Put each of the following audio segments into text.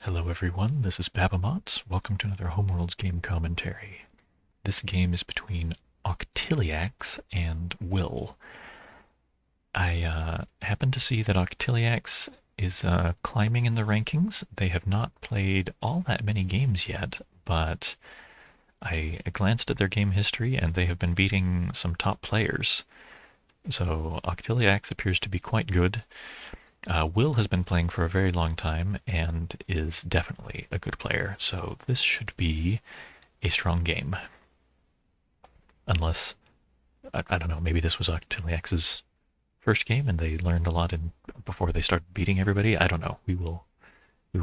Hello everyone, this is Babamot. Welcome to another Homeworlds game commentary. This game is between Octilliax and Will. I happened to see that Octilliax is climbing in the rankings. They have not played all that many games yet, but I glanced at their game history and they have been beating some top players. So Octilliax appears to be quite good. Will has been playing for a very long time and is definitely a good player, so this should be a strong game. Unless, I don't know, maybe this was Octilliax's first game and they learned a lot before they started beating everybody. I don't know. We will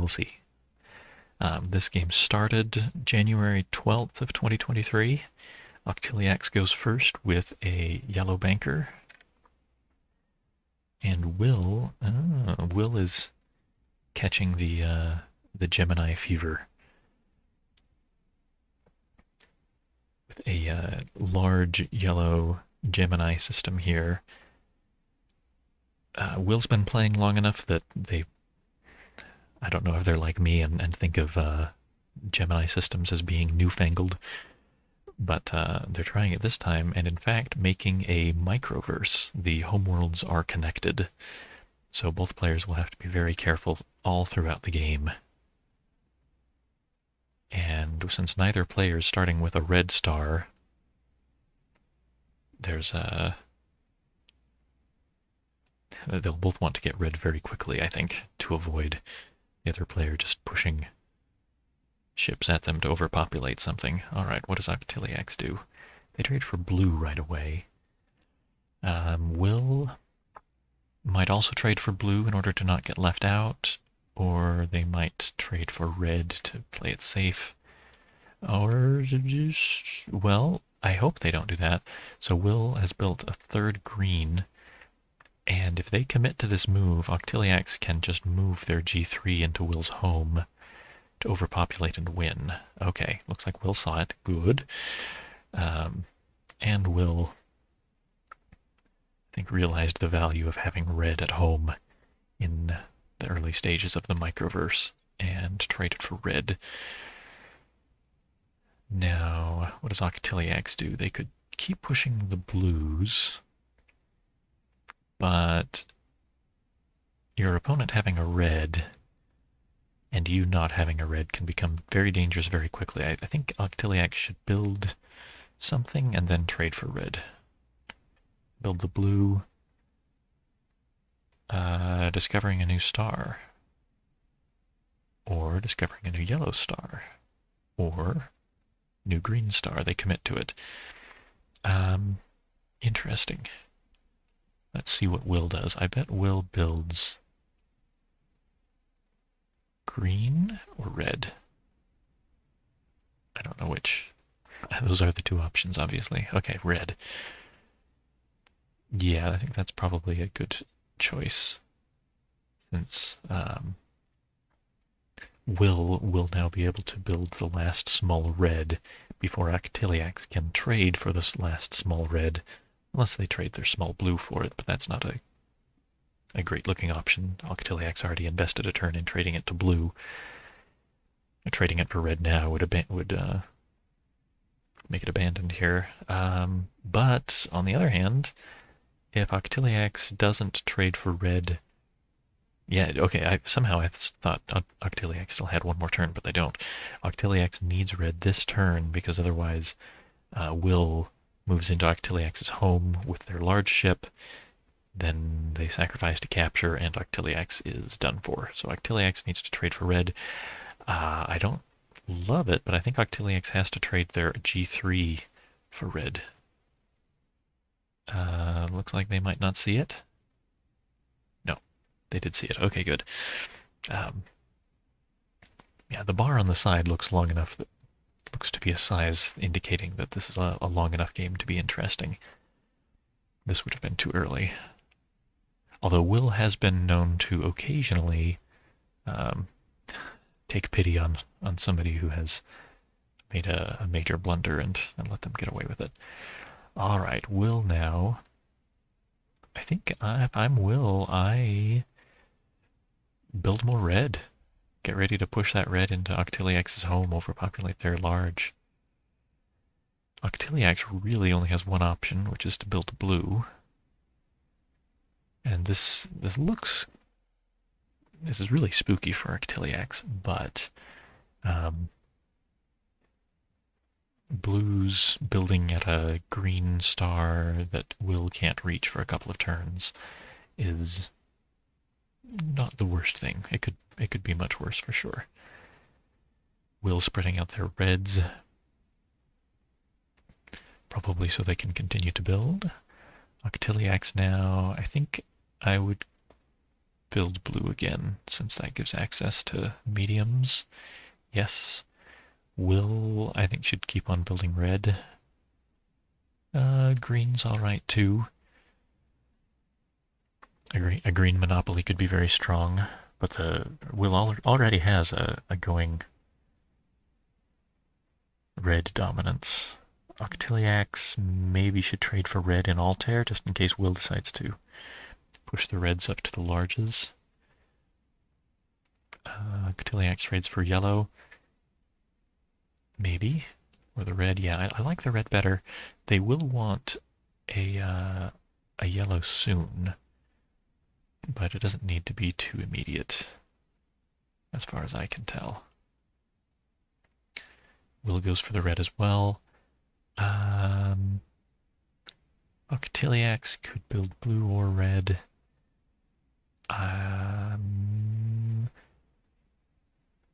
see. This game started January 12th of 2023. Octilliax goes first with a yellow banker. And Will is catching the Gemini fever with a large yellow Gemini system here. Will's been playing long enough that I don't know if they're like me and think of Gemini systems as being newfangled, but they're trying it this time, and in fact making a microverse. The homeworlds are connected, so both players will have to be very careful all throughout the game. And since neither player is starting with a red star, they'll both want to get red very quickly, I think, to avoid the other player just pushing ships at them to overpopulate something. Alright, what does Octilliax do? They trade for blue right away. Will might also trade for blue in order to not get left out, or they might trade for red to play it safe. Or just, well, I hope they don't do that. So Will has built a third green, and if they commit to this move, Octilliax can just move their G3 into Will's home to overpopulate and win. Okay, looks like Will saw it. Good. And Will, I think, realized the value of having red at home in the early stages of the microverse and traded for red. Now, what does Octilliax do? They could keep pushing the blues, but your opponent having a red and you not having a red can become very dangerous very quickly. I think Octilliax should build something and then trade for red. Build the blue, discovering a new star, or discovering a new yellow star, or new green star. They commit to it. Interesting. Let's see what Will does. I bet Will builds green or red. I don't know which. Those are the two options, obviously. Okay, red. Yeah, I think that's probably a good choice, since Will now be able to build the last small red before Octilliax can trade for this last small red, unless they trade their small blue for it, but that's not a great looking option. Octilliax already invested a turn in trading it to blue. Trading it for red now would make it abandoned here. But on the other hand, if Octilliax doesn't trade for red, yeah, okay, I thought Octilliax still had one more turn, but they don't. Octilliax needs red this turn because otherwise Will moves into Octilliax's home with their large ship. Then they sacrifice to capture, and Octilliax is done for. So Octilliax needs to trade for red. I don't love it, but I think Octilliax has to trade their G3 for red. Looks like they might not see it. No, they did see it. Okay, good. Yeah, the bar on the side looks long enough that looks to be a size indicating that this is a long enough game to be interesting. This would have been too early. Although Will has been known to occasionally take pity on somebody who has made a major blunder and let them get away with it. All right, Will now. I think if I'm Will, I build more red. Get ready to push that red into octilliax's home, overpopulate their large. Octilliax really only has one option, which is to build blue. And this is really spooky for octilliax, but blue's building at a green star that Will can't reach for a couple of turns is not the worst thing. It could be much worse for sure. Will spreading out their reds, probably so they can continue to build. Octilliax now, I think I would build blue again, since that gives access to mediums. Yes. Will, I think, should keep on building red. Green's alright too. A green monopoly could be very strong, but Will already has a going red dominance. Octilliax maybe should trade for red in Altair, just in case Will decides to push the reds up to the larges. Octilliax trades for yellow. Maybe. Or the red. Yeah, I like the red better. They will want a yellow soon, but it doesn't need to be too immediate, as far as I can tell. Will goes for the red as well. Octilliax could build blue or red.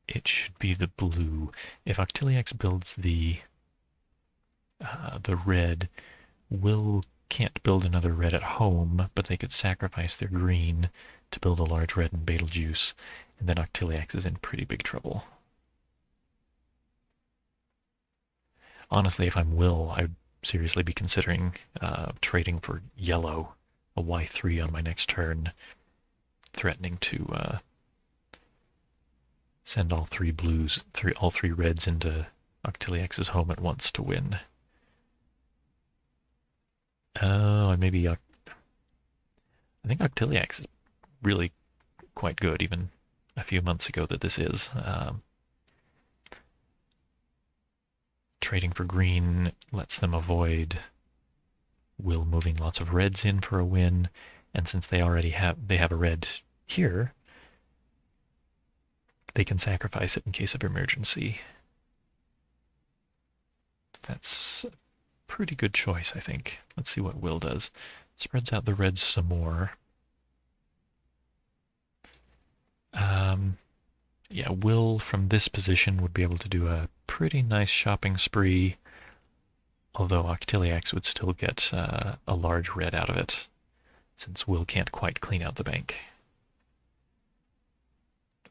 It should be the blue. If Octilliax builds the red, Will can't build another red at home, but they could sacrifice their green to build a large red in Betelgeuse, and then Octilliax is in pretty big trouble. Honestly, if I'm Will, I'd seriously be considering trading for yellow, a y3 on my next turn, threatening to send all three reds into Octilliax's home at once to win. Oh, and maybe I think Octilliax is really quite good, even a few months ago that this is. Trading for green lets them avoid Will moving lots of reds in for a win, and since they already have a red here, they can sacrifice it in case of emergency. That's a pretty good choice, I think. Let's see what Will does. Spreads out the reds some more. Yeah, Will from this position would be able to do a pretty nice shopping spree, although Octilliax would still get a large red out of it, since Will can't quite clean out the bank.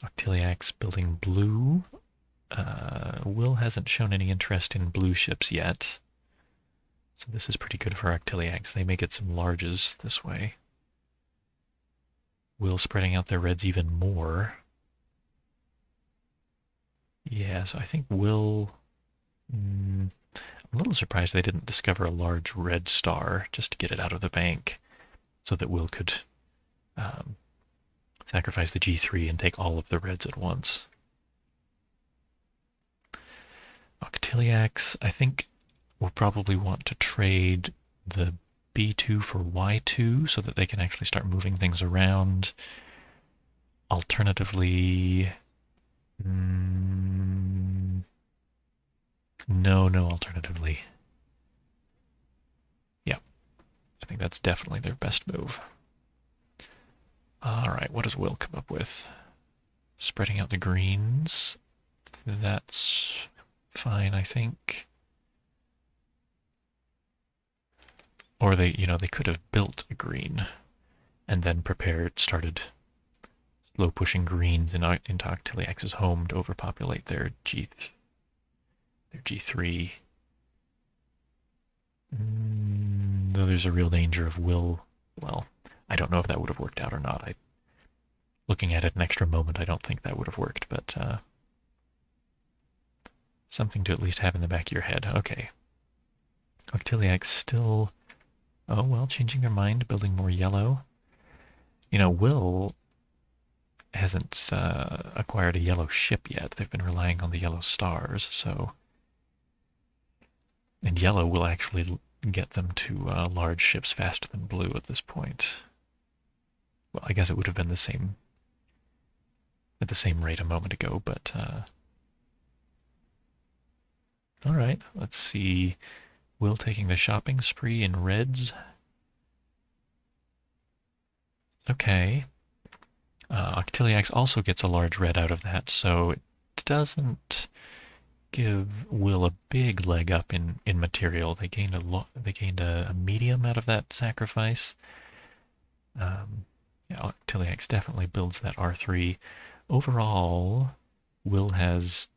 Octilliax building blue. Will hasn't shown any interest in blue ships yet, so this is pretty good for Octilliax. They may get some larges this way. Will spreading out their reds even more. Yeah, so I think Will... I'm a little surprised they didn't discover a large red star just to get it out of the bank, so that Will could sacrifice the G3 and take all of the reds at once. Octilliax, I think, will probably want to trade the B2 for Y2 so that they can actually start moving things around. Alternatively... No alternatively. Yeah, I think that's definitely their best move. Alright, what does Will come up with? Spreading out the greens. That's fine, I think. Or they could have built a green and then started slow pushing greens into Octilliax's home to overpopulate their G3. Though there's a real danger of Will, well, I don't know if that would have worked out or not. Looking at it an extra moment, I don't think that would have worked, but something to at least have in the back of your head. Okay. Octilliax still, changing their mind, building more yellow. Will hasn't acquired a yellow ship yet. They've been relying on the yellow stars, so... And yellow will actually get them to large ships faster than blue at this point. Well, I guess it would have been the same at the same rate a moment ago, but all right, let's see. Will taking the shopping spree in reds. Okay. Octilliax also gets a large red out of that, so it doesn't give Will a big leg up in material. They gained a medium out of that sacrifice. Yeah, octilliax definitely builds that R3. Overall, Will has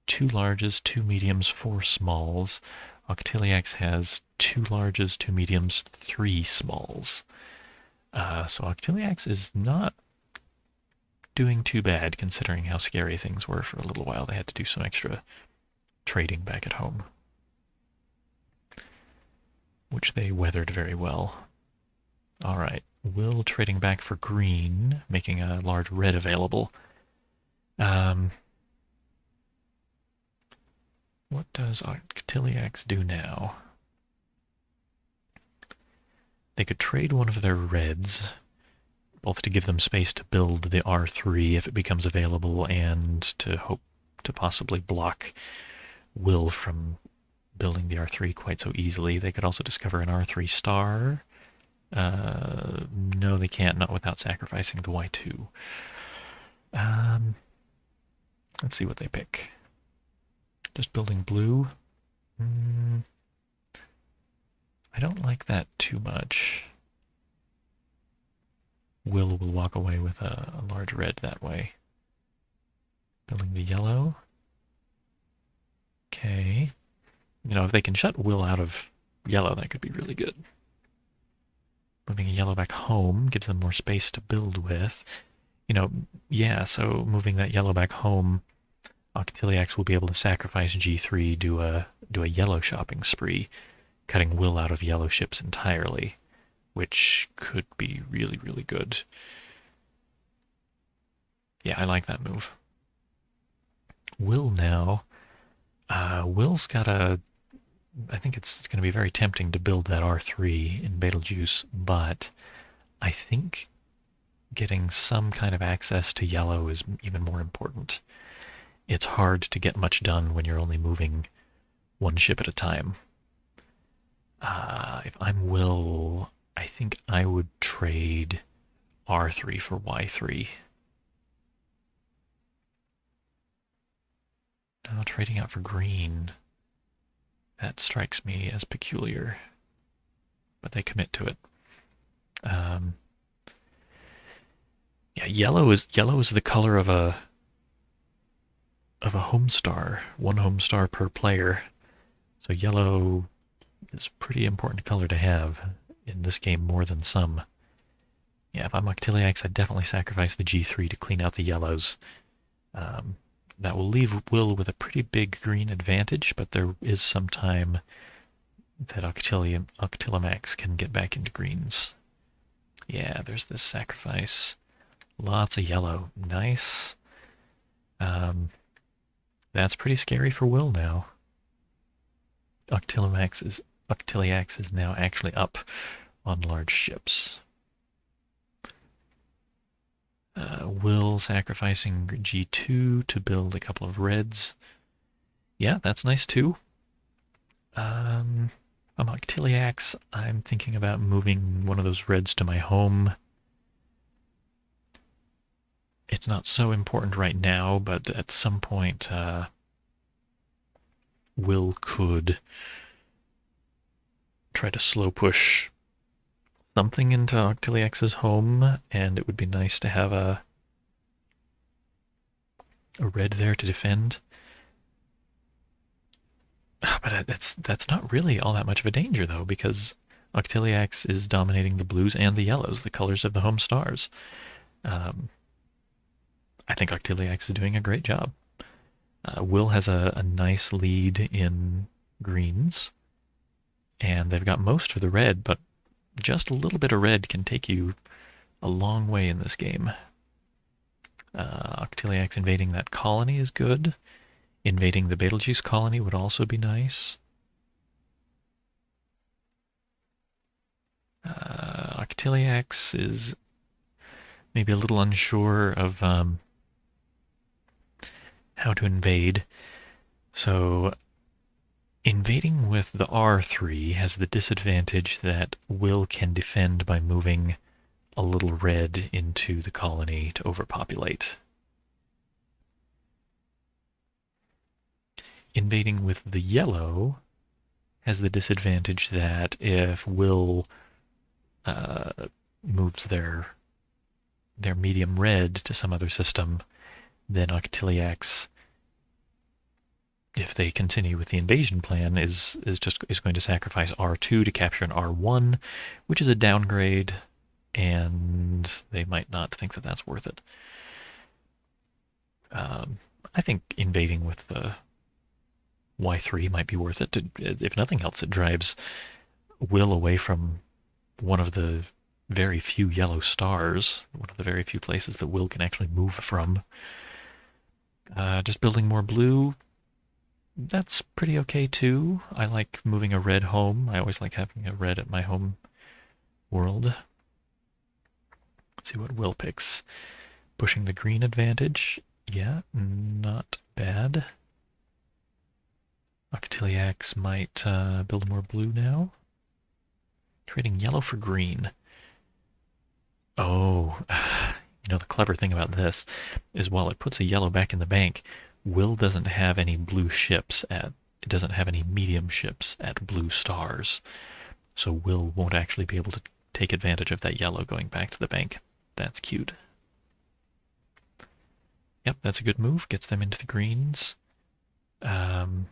2 larges, 2 mediums, 4 smalls. Octilliax has 2 larges, 2 mediums, 3 smalls. So octilliax is not doing too bad considering how scary things were for a little while. They had to do some extra trading back at home, which they weathered very well. All right, Will trading back for green, making a large red available. What does octilliax do now? They could trade one of their reds, both to give them space to build the R3 if it becomes available, and to hope to possibly block Will from building the R3 quite so easily. They could also discover an R3 star. No, they can't, not without sacrificing the Y2. Let's see what they pick. Just building blue. I don't like that too much. Will walk away with a large red that way. Building the yellow. Okay. You know, if they can shut Will out of yellow, that could be really good. Moving a yellow back home gives them more space to build with. You know, yeah, so moving that yellow back home, octilliax will be able to sacrifice G3, do a yellow shopping spree, cutting Will out of yellow ships entirely, which could be really, really good. Yeah, I like that move. Will now. Will's got I think it's going to be very tempting to build that R3 in Betelgeuse, but I think getting some kind of access to yellow is even more important. It's hard to get much done when you're only moving one ship at a time. If I'm Will, I think I would trade R3 for Y3. Now trading out for green. That strikes me as peculiar, but they commit to it. Yeah, yellow is the color of a home star, 1 home star per player. So yellow is a pretty important color to have in this game more than some. Yeah, if I'm octilliax, I'd definitely sacrifice the G3 to clean out the yellows. That will leave Will with a pretty big green advantage, but there is some time that octillimax can get back into greens. Yeah, there's this sacrifice. Lots of yellow. Nice. That's pretty scary for Will now. Octilliax is now actually up on large ships. Will sacrificing G2 to build a couple of reds. Yeah, that's nice too. I'm octilliax. I'm thinking about moving one of those reds to my home. It's not so important right now, but at some point, Will could try to slow push something into octilliax's home, and it would be nice to have a red there to defend. But that's not really all that much of a danger, though, because octilliax is dominating the blues and the yellows, the colors of the home stars. I think octilliax is doing a great job. Will has a nice lead in greens, and they've got most of the red, but just a little bit of red can take you a long way in this game. Octilliax invading that colony is good. Invading the Betelgeuse colony would also be nice. Octilliax is maybe a little unsure of how to invade. So invading with the R3 has the disadvantage that Will can defend by moving a little red into the colony to overpopulate. Invading with the yellow has the disadvantage that if Will moves their medium red to some other system, then Octilliax, if they continue with the invasion plan, is going to sacrifice R2 to capture an R1, which is a downgrade, and they might not think that that's worth it. I think invading with the Y3 might be worth it. If nothing else, it drives Will away from one of the very few yellow stars, one of the very few places that Will can actually move from. Just building more blue, that's pretty okay too. I like moving a red home. I always like having a red at my home world. Let's see what Will picks. Pushing the green advantage. Yeah, not bad. Octilliax might build more blue now. Trading yellow for green. Oh, the clever thing about this is while it puts a yellow back in the bank, Will doesn't have any blue ships it doesn't have any medium ships at blue stars. So Will won't actually be able to take advantage of that yellow going back to the bank. That's cute. Yep, that's a good move. Gets them into the greens. And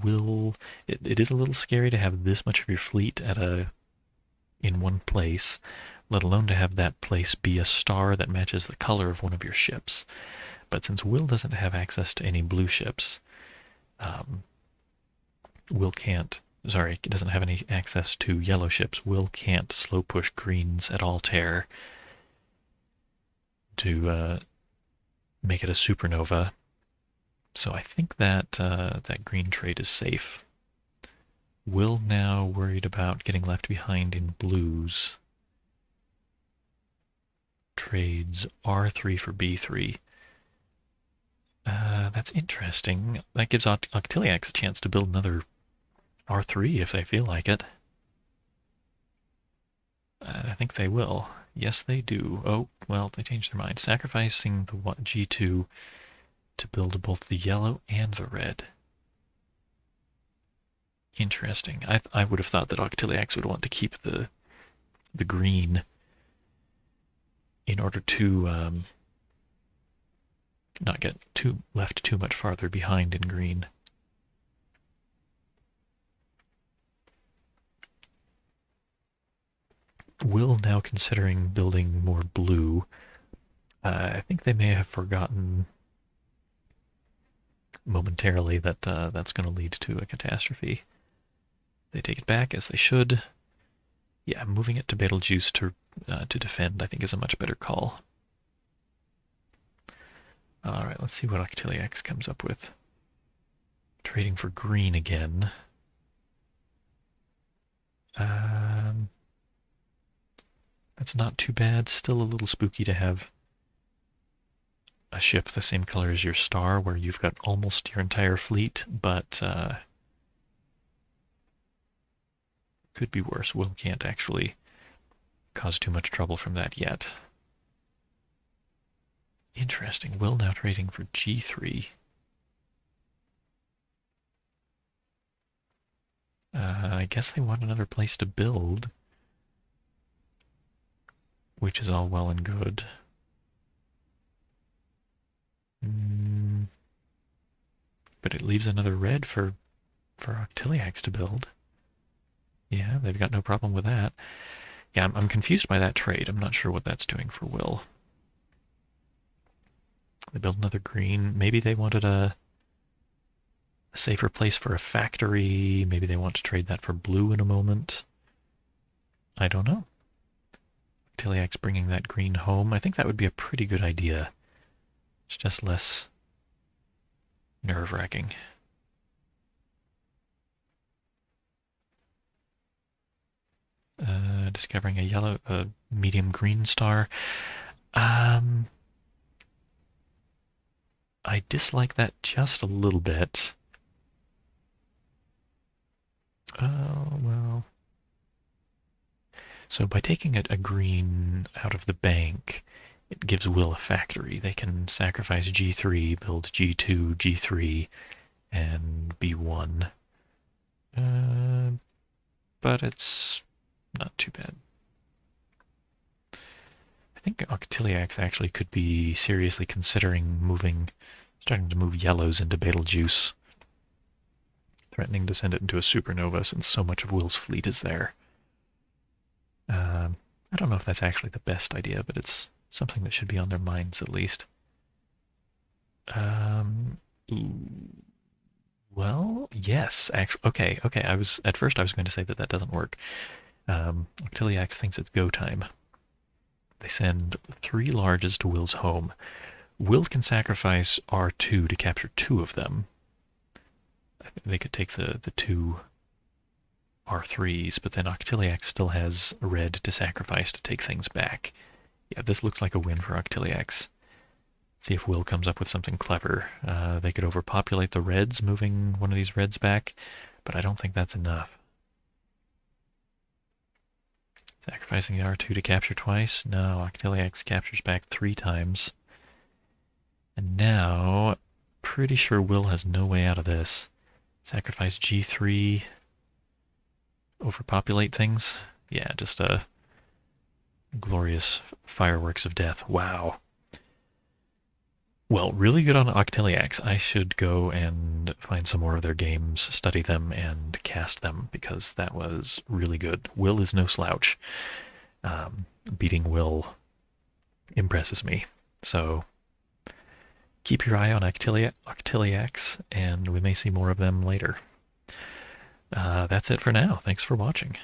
Will... It is a little scary to have this much of your fleet in one place, let alone to have that place be a star that matches the color of one of your ships. But since Will doesn't have access to any blue ships, doesn't have any access to yellow ships, Will can't slow push greens at Altair to make it a supernova. So I think that that green trade is safe. Will now worried about getting left behind in blues. Trades R3 for B3. That's interesting. That gives Octilliax a chance to build another R3 if they feel like it. I think they will. Yes, they do. Oh, well, they changed their mind. Sacrificing the G2 to build both the yellow and the red. Interesting. I would have thought that Octilliax would want to keep the green in order to not get left too much farther behind in green. Will now considering building more blue. I think they may have forgotten momentarily that that's going to lead to a catastrophe. They take it back, as they should. Yeah, moving it to Betelgeuse to defend, I think, is a much better call. Alright, let's see what Octilliax comes up with. Trading for green again. That's not too bad. Still a little spooky to have a ship the same color as your star, where you've got almost your entire fleet, but could be worse. Will can't actually cause too much trouble from that yet. Interesting. Will now trading for G3. I guess they want another place to build, which is all well and good. But it leaves another red for Octilliax to build. Yeah, they've got no problem with that. Yeah, I'm confused by that trade. I'm not sure what that's doing for Will. They build another green. Maybe they wanted a safer place for a factory. Maybe they want to trade that for blue in a moment. I don't know. octilliax bringing that green home. I think that would be a pretty good idea. It's just less nerve-wracking. Discovering a medium green star. I dislike that just a little bit. Oh, well. So by taking a green out of the bank, it gives Will a factory. They can sacrifice G3, build G2, G3, and B1. But it's not too bad. I think octilliax actually could be seriously considering starting to move yellows into Betelgeuse, threatening to send it into a supernova since so much of Will's fleet is there. I don't know if that's actually the best idea, but it's something that should be on their minds at least. Well, yes, actually, okay. At first I was going to say that doesn't work. Octilliax thinks it's go time. They send 3 larges to Will's home. Will can sacrifice R2 to capture 2 of them. They could take the 2 R3s, but then octilliax still has red to sacrifice to take things back. Yeah, this looks like a win for octilliax. See if Will comes up with something clever. They could overpopulate the reds, moving one of these reds back, but I don't think that's enough. Sacrificing the R2 to capture twice? No, octilliax captures back 3 times. And now, pretty sure Will has no way out of this. Sacrifice G3. Overpopulate things? Yeah, just a glorious fireworks of death. Wow. Well, really good on octilliax. I should go and find some more of their games, study them, and cast them, because that was really good. Will is no slouch. Beating Will impresses me. So keep your eye on octilliax, and we may see more of them later. That's it for now. Thanks for watching.